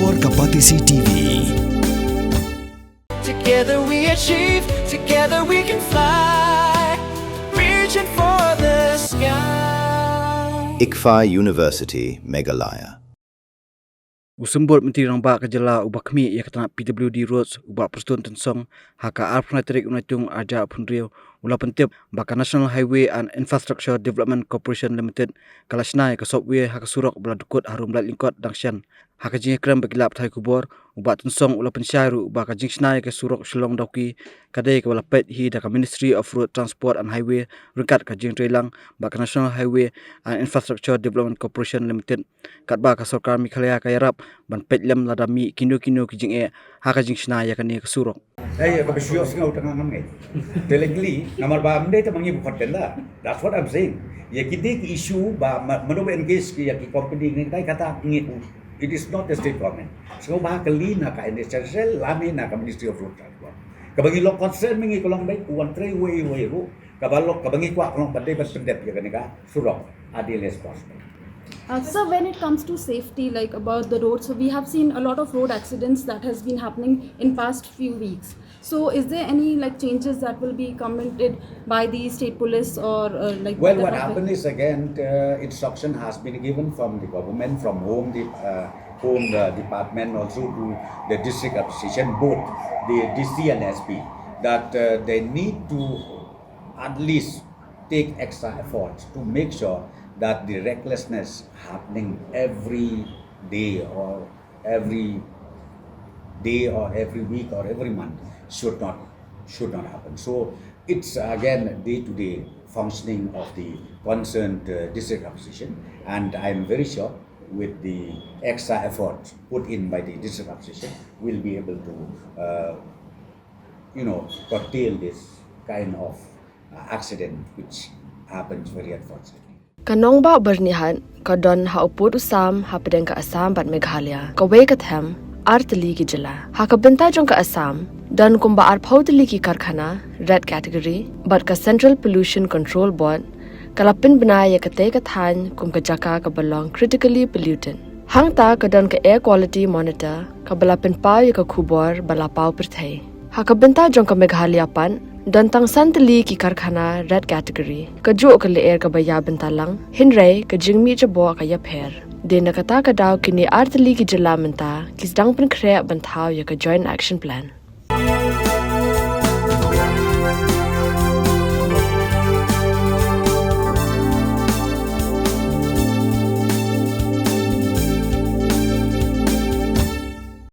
Explore Kapatisi TV. Together we achieve, together we can fly, reaching for the sky. ICFA University, Meghalaya. Usembut menteri rangba kejala ubah kami ia kata PWD roads ubah persatuan tensong haka arpna terik unatung aja punrio ula Pyntip baka National Highway and Infrastructure Development Corporation Limited kala Shna ke software haka Surok bela Dkut Harum Laitlyngkot dangshan haka jing kram bagilap thai kubor ubah tensong ula pensyairu ubah ka jing Shna ke Surok Shlong dauki kadai ke bala pet hi da Ministry of Road Transport and Highway rengkat ka jing trelang baka National Highway and Infrastructure Development Corporation Limited kat ba ka sarkar Mikhalaya ka yarap ban petlem ladami kino kijing haka jing Shna ya kani ke Surok. Hey, but she also out and Delegally, number one data mangi bukatenda. That's what I'm saying. Yakiti issue ba manobe engage ki yaki company ni kai kata it is not the state government. So ba kali na ka NHS lami na ka Ministry of Road Transport. Kabagi lo concern mangi kolong bay kuan tray way ru. Kabalok kabangi kwa kolong badai bas pendep ya kanika Surok adil as possible. So when it comes to safety, like about the roads, so we have seen a lot of road accidents that has been happening in past few weeks. So is there any like changes that will be commented by the state police or like? Well, what happened is again, instruction has been given from the government, from Home Department, also to the district administration, both the DC and SP, that they need to at least take extra efforts to make sure that the recklessness happening every day or every week or every month should not happen. So it's again day-to-day functioning of the concerned district administration, and I'm very sure with the extra efforts put in by the district administration, we'll be able to curtail this kind of accident which happens very unfortunately. Kanong ba bernihan kadon ha uput usam ha pedeng ka Assam bat Meghalaya kawe katham artli ki jala ha ka benta jong ka Assam dan kumba ar phautli ki karkhana red category bat ka Central Pollution Control Board kalapin banaya ka te ka than kum ka jaka ka belong critically pollutant hang ta kadon ka air quality monitor ka balapin pau ya ka khubor bala pau perthai ha ka benta jong ka Meghalaya pan dan tang santli ki karkhana red category ka jo ka le air ka baya bentalang hinrai ka jingmi jabo ka ya pher de na kata ka daw kini artli ki jala menta kis dang pen khre banthau ya ka joint action plan